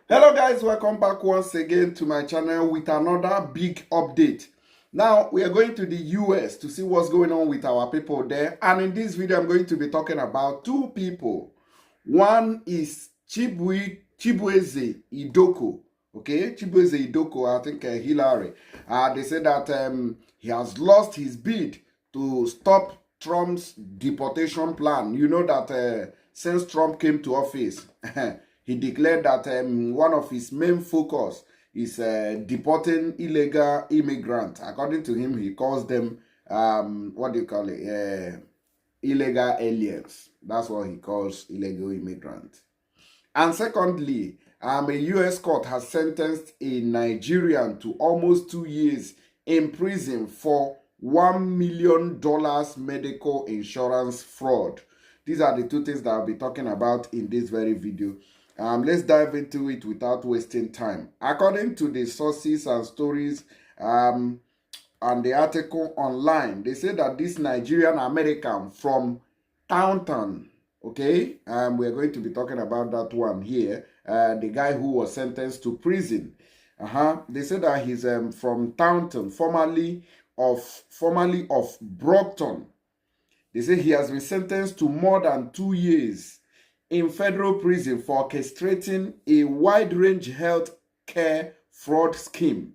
Hello guys, welcome back once again to my channel with another big update. Now we are going to the US to see what's going on with our people there, and in this video I'm going to be talking about two people. One is Chibueze Idoko. Okay, Chibueze Idoko, I think Hillary. They say that he has lost his bid to stop Trump's deportation plan. You know that since Trump came to office, he declared that one of his main focus is deporting illegal immigrants. According to him, he calls them, what do you call it? Illegal aliens. That's what he calls illegal immigrants. And secondly, a U.S. court has sentenced a Nigerian to almost 2 years in prison for $1 million medical insurance fraud. These are the two things that I'll be talking about in this very video. Let's dive into it without wasting time. According to the sources and stories and the article online, they say that this Nigerian American from Taunton, okay, we're going to be talking about that one here, the guy who was sentenced to prison. They say that he's from Taunton, formerly of Brockton. They say he has been sentenced to more than 2 years in federal prison for orchestrating a wide-range health care fraud scheme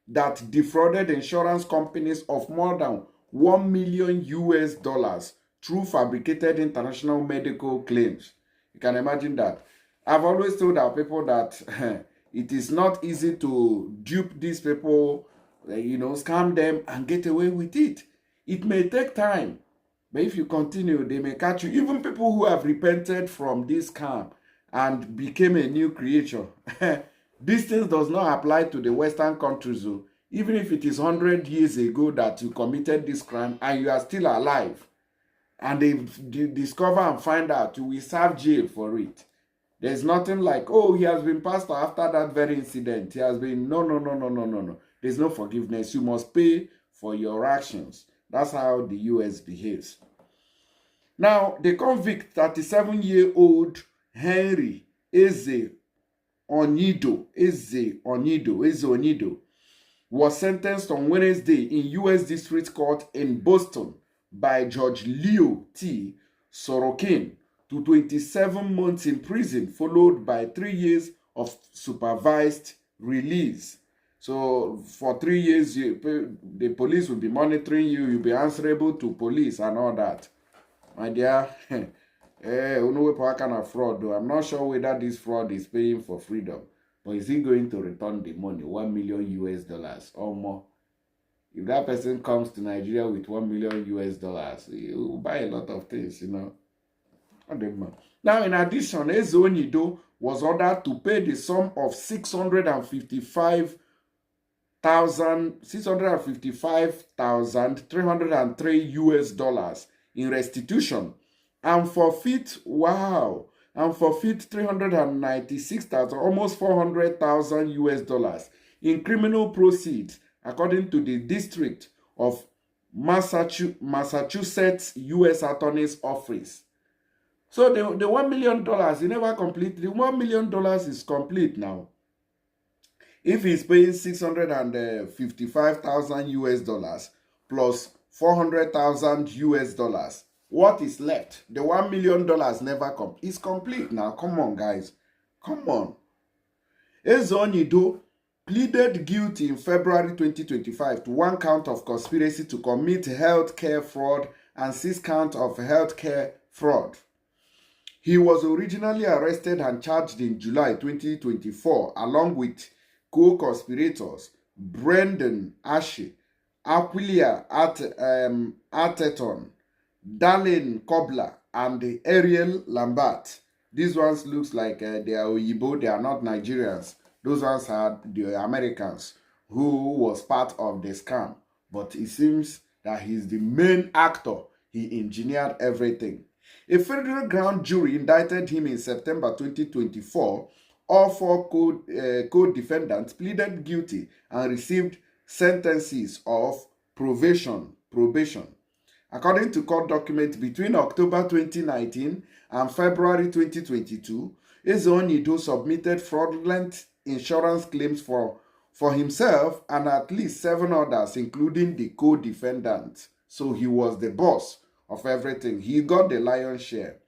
that defrauded insurance companies of more than $1 million US through fabricated international medical claims. You can imagine that. I've always told our people that it is not easy to dupe these people, scam them and get away with it. It may take time. But if you continue, they may catch you. Even people who have repented from this scam and became a new creature. This thing does not apply to the Western countries. Even if it is 100 years ago that you committed this crime and you are still alive, and they discover and find out, you will serve jail for it. There's nothing like, oh, he has been passed after that very incident. He has been, no. There's no forgiveness. You must pay for your actions. That's how the US behaves. Now, the convict, 37-year-old Henry Eze Onido, was sentenced on Wednesday in U.S. District Court in Boston by Judge Leo T. Sorokin to 27 months in prison, followed by 3 years of supervised release. So for 3 years, the police will be monitoring you. You'll be answerable to police and all that. My dear, what kind of fraud though? I'm not sure whether this fraud is paying for freedom. But is he going to return the money, $1 million US or more? If that person comes to Nigeria with $1 million US, he will buy a lot of things, Now, in addition, Eze Onido was ordered to pay the sum of $655,303 US in restitution and forfeit, $396,000, almost $400,000 US in criminal proceeds, according to the District of Massachusetts U.S. Attorney's Office. So the $1 million, he never completed. The $1 million is complete now. If he's paying $655,000 US plus $400,000 US, what is left? The $1 million never complete. It's complete now. Come on, guys. Come on. Eze Onido pleaded guilty in February 2025 to 1 count of conspiracy to commit healthcare fraud and 6 counts of healthcare fraud. He was originally arrested and charged in July 2024 along with co-conspirators Brendan Ashe, Aquilia Atherton, Darlene Kobler, and Ariel Lambert. These ones looks like they are Oyibo, they are not Nigerians. Those ones are the Americans who was part of the scam. But it seems that he's the main actor. He engineered everything. A federal grand jury indicted him in September 2024. All 4 co-defendants pleaded guilty and received sentences of probation. According to court documents, between October 2019 and February 2022, Idoko submitted fraudulent insurance claims for himself and at least 7 others, including the co-defendant. So he was the boss of everything. He got the lion's share.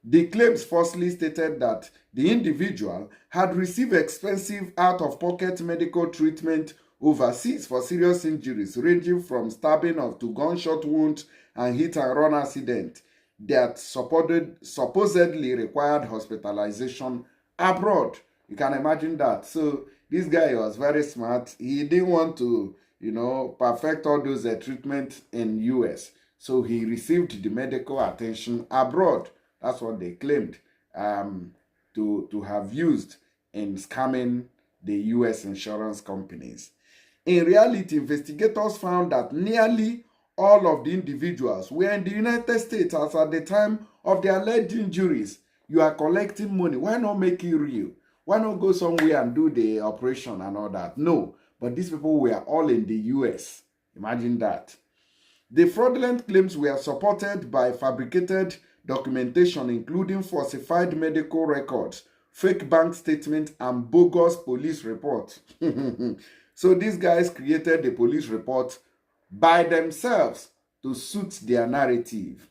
The claims falsely stated that the individual had received expensive out-of-pocket medical treatment overseas for serious injuries ranging from stabbing to gunshot wounds and hit-and-run accident that supposedly required hospitalization abroad. You can imagine that. So this guy was very smart. He didn't want to, perfect all those treatment in US. So he received the medical attention abroad. That's what they claimed to have used in scamming the US insurance companies. In reality, investigators found that nearly all of the individuals were in the United States as at the time of the alleged injuries. You are collecting money. Why not make it real? Why not go somewhere and do the operation and all that? No, but these people were all in the US. Imagine that. The fraudulent claims were supported by fabricated documentation, including falsified medical records, fake bank statements, and bogus police reports. So these guys created the police report by themselves to suit their narrative.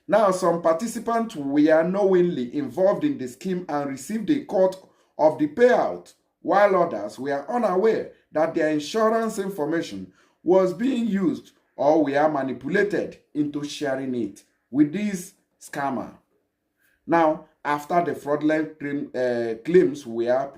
Now, some participants were knowingly involved in the scheme and received a cut of the payout, while others were unaware that their insurance information was being used or were manipulated into sharing it with this scammer. Now, after the fraudulent claims were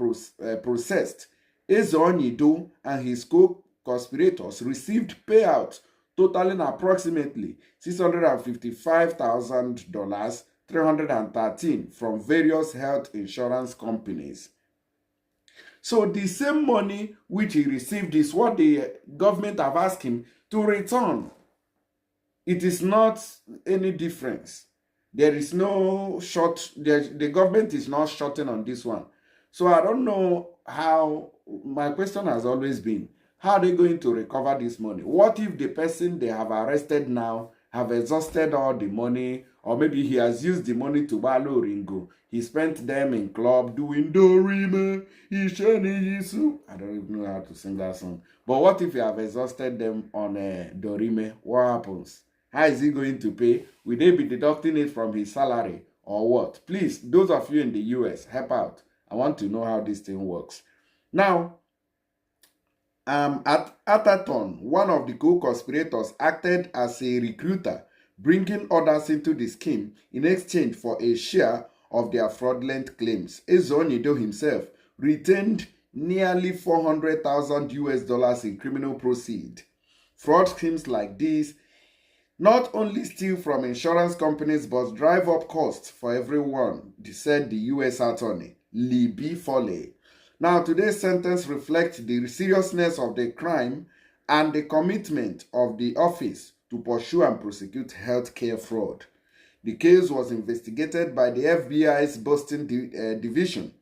processed, Idoko and his co-conspirators received payouts totaling approximately $655,000, 313 from various health insurance companies. So the same money which he received is what the government have asked him to return. It is not any difference. There is no short, the government is not shorting on this one. So I don't know how, my question has always been, how are they going to recover this money? What if the person they have arrested now have exhausted all the money, or maybe he has used the money to buy Ringo. He spent them in club doing Dorime, Isheni. I don't even know how to sing that song. But what if you have exhausted them on Dorime? What happens? How is he going to pay? Will they be deducting it from his salary or what? Please, those of you in the US, help out. I want to know how this thing works. Now, at Atherton, one of the co-conspirators acted as a recruiter, bringing others into the scheme in exchange for a share of their fraudulent claims. Idoko himself retained nearly $400,000 in criminal proceeds. Fraud schemes like these not only steal from insurance companies but drive up costs for everyone, said the U.S. Attorney Lee B. Foley. Now, today's sentence reflects the seriousness of the crime and the commitment of the office to pursue and prosecute healthcare fraud. The case was investigated by the FBI's Boston Division,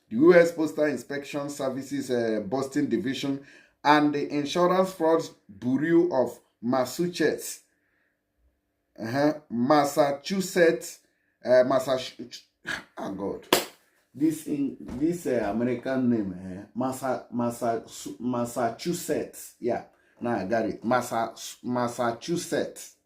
the U.S. Postal Inspection Services Boston Division, and the Insurance Fraud Bureau of Massachusetts. Massachusetts. Oh God. This American name, Massachusetts. Yeah, now I got it. Massachusetts.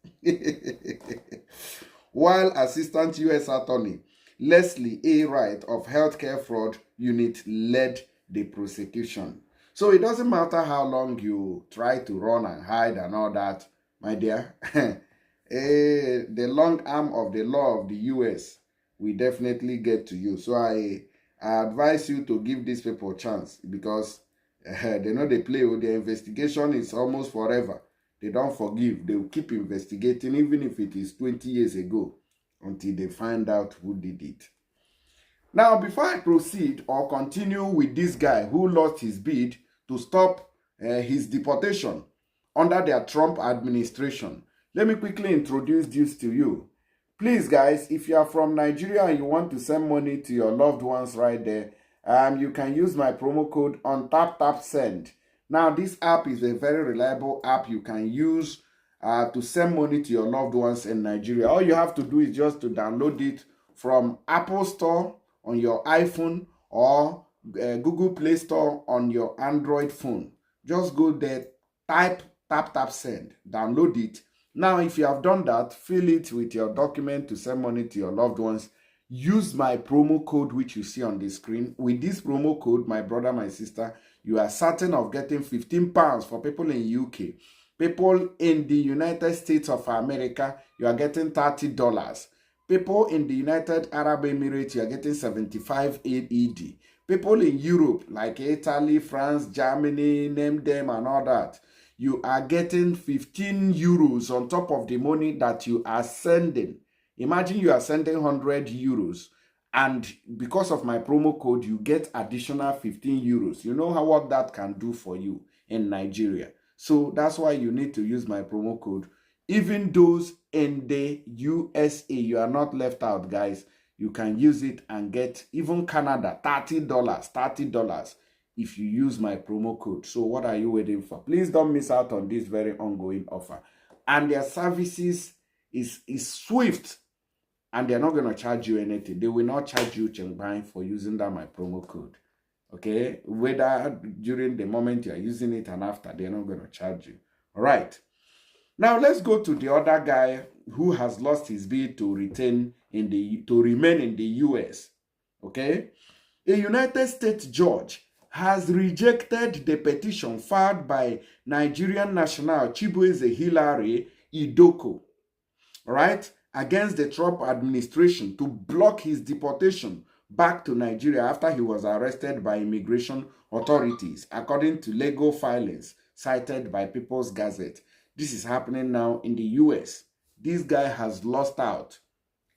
While Assistant U.S. Attorney Leslie A. Wright of Healthcare Fraud Unit led the prosecution. So it doesn't matter how long you try to run and hide and all that, my dear. The long arm of the law of the U.S. will definitely get to you. So I advise you to give these people a chance, because they know they play with their investigation. Is almost forever. They don't forgive. They will keep investigating even if it is 20 years ago until they find out who did it. Now, before I proceed or continue with this guy who lost his bid to stop his deportation under their Trump administration, let me quickly introduce this to you. Please, guys, if you are from Nigeria and you want to send money to your loved ones right there, you can use my promo code on TapTapSend. Now, this app is a very reliable app you can use to send money to your loved ones in Nigeria. All you have to do is just to download it from Apple Store on your iPhone or Google Play Store on your Android phone. Just go there, type tap send, download it. Now, if you have done that, fill it with your document to send money to your loved ones. Use my promo code, which you see on the screen. With this promo code, my brother, my sister, you are certain of getting £15 for people in UK. People in the United States of America, you are getting $30. People in the United Arab Emirates, you are getting 75 AED. People in Europe, like Italy, France, Germany, name them and all that, you are getting 15 euros on top of the money that you are sending. Imagine you are sending 100 euros, and because of my promo code, you get additional 15 euros. You know what that can do for you in Nigeria. So that's why you need to use my promo code. Even those in the USA, you are not left out, guys. You can use it and get even Canada, $30 if you use my promo code. So what are you waiting for? Please don't miss out on this very ongoing offer. And their services is swift, and they're not going to charge you anything. They will not charge you Chengbang for using that my promo code. Okay? Whether during the moment you are using it and after, they're not going to charge you. All right. Now let's go to the other guy who has lost his bid to remain in the US. Okay? A United States judge has rejected the petition filed by Nigerian national Chibueze Idoko, right, against the Trump administration to block his deportation back to Nigeria after he was arrested by immigration authorities, according to legal filings cited by People's Gazette. This is happening now in the US. This guy has lost out,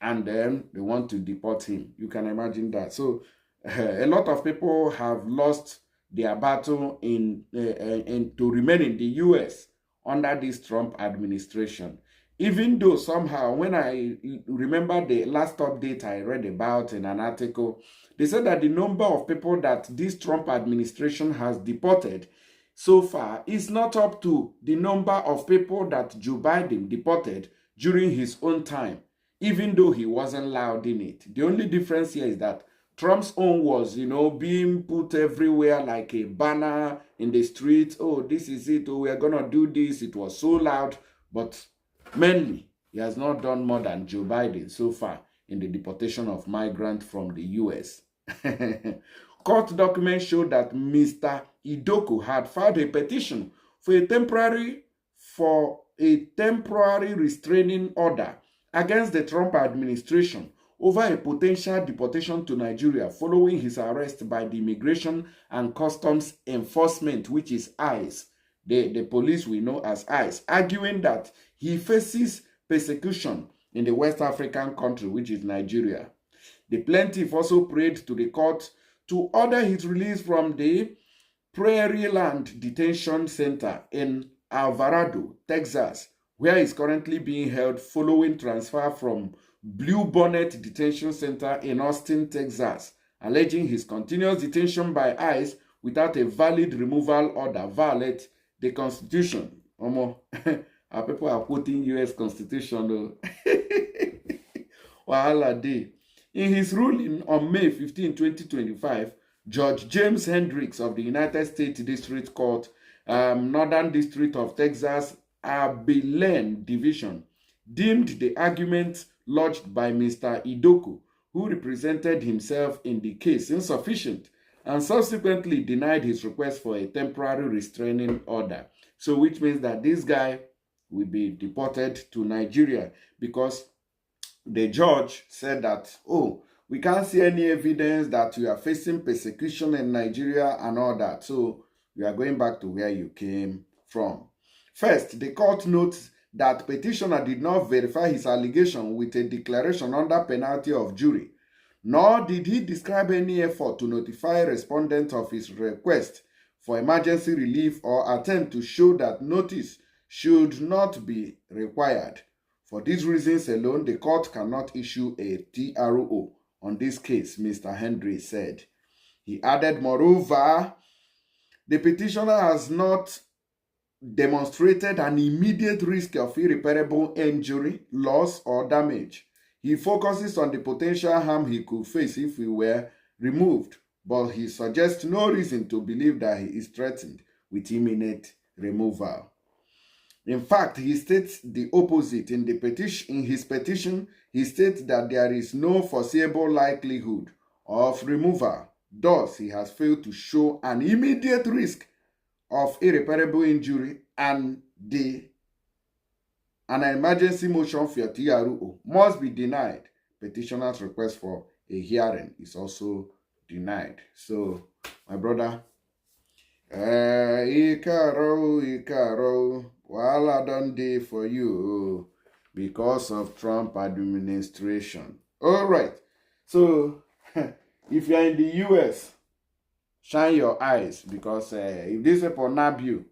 and then they want to deport him. You can imagine that. So a lot of people have lost their battle to remain in the US under this Trump administration. Even though somehow, when I remember the last update I read about in an article, they said that the number of people that this Trump administration has deported so far is not up to the number of people that Joe Biden deported during his own time, even though he wasn't loud in it. The only difference here is that Trump's own was, being put everywhere like a banner in the streets. Oh, this is it. Oh, we're going to do this. It was so loud. But mainly, he has not done more than Joe Biden so far in the deportation of migrants from the US. Court documents show that Mr. Idoko had filed a petition for a temporary restraining order against the Trump administration over a potential deportation to Nigeria following his arrest by the Immigration and Customs Enforcement, which is ICE, the police we know as ICE, arguing that he faces persecution in the West African country, which is Nigeria. The plaintiff also prayed to the court to order his release from the Prairie Land Detention Center in Alvarado, Texas, where he is currently being held following transfer from Blue Bonnet Detention Center in Austin, Texas, alleging his continuous detention by ICE without a valid removal order violate the Constitution. Our people are quoting U.S. Constitution. Wahala dey. In his ruling on May 15, 2025, Judge James Hendricks of the United States District Court, Northern District of Texas, Abilene Division, deemed the arguments lodged by Mr. Idoko, who represented himself in the case, insufficient, and subsequently denied his request for a temporary restraining order. So which means that this guy will be deported to Nigeria because the judge said that, oh, we can't see any evidence that you are facing persecution in Nigeria and all that. So we are going back to where you came from. First, the court notes that petitioner did not verify his allegation with a declaration under penalty of jury, nor did he describe any effort to notify respondent of his request for emergency relief or attempt to show that notice should not be required. For these reasons alone, the court cannot issue a TRO on this case, Mr. Henry said. He added, moreover, the petitioner has not demonstrated an immediate risk of irreparable injury, loss, or damage. He focuses on the potential harm he could face if he were removed, but he suggests no reason to believe that he is threatened with imminent removal. In fact, he states the opposite. In his petition, he states that there is no foreseeable likelihood of removal. Thus, he has failed to show an immediate risk of irreparable injury, and an emergency motion for TRO must be denied. Petitioner's request for a hearing is also denied. So, my brother, Ikaro, wahala don dey for you because of Trump administration. All right. So, if you're in the US, shine your eyes, because if this people nab you,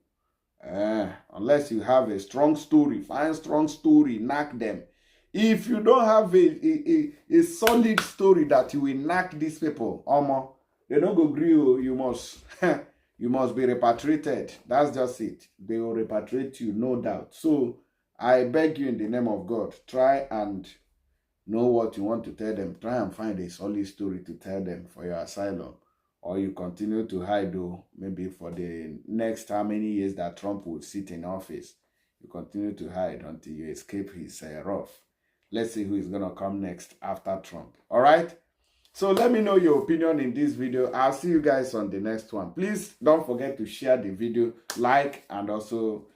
unless you have a strong story, find strong story, knock them. If you don't have a solid story that you will knock these people, they don't go agree. You must you must be repatriated. That's just it. They will repatriate you, no doubt. So I beg you in the name of God, try and know what you want to tell them. Try and find a solid story to tell them for your asylum. Or you continue to hide, though, maybe for the next how many years that Trump will sit in office. You continue to hide until you escape his wrath. Let's see who is going to come next after Trump. All right? So let me know your opinion in this video. I'll see you guys on the next one. Please don't forget to share the video, like, and also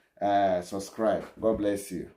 subscribe. God bless you.